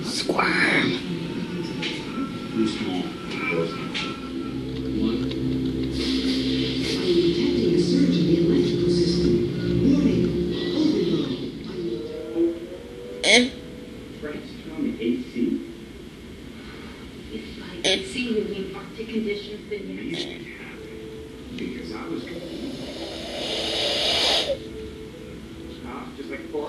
Squirm. Too small. One. Detecting a surge in the electrical system. Warning. Overload. Frank's turn the AC. If by AC you mean Arctic conditions, then yes. Amazing happened. Because I was confused. Just like before.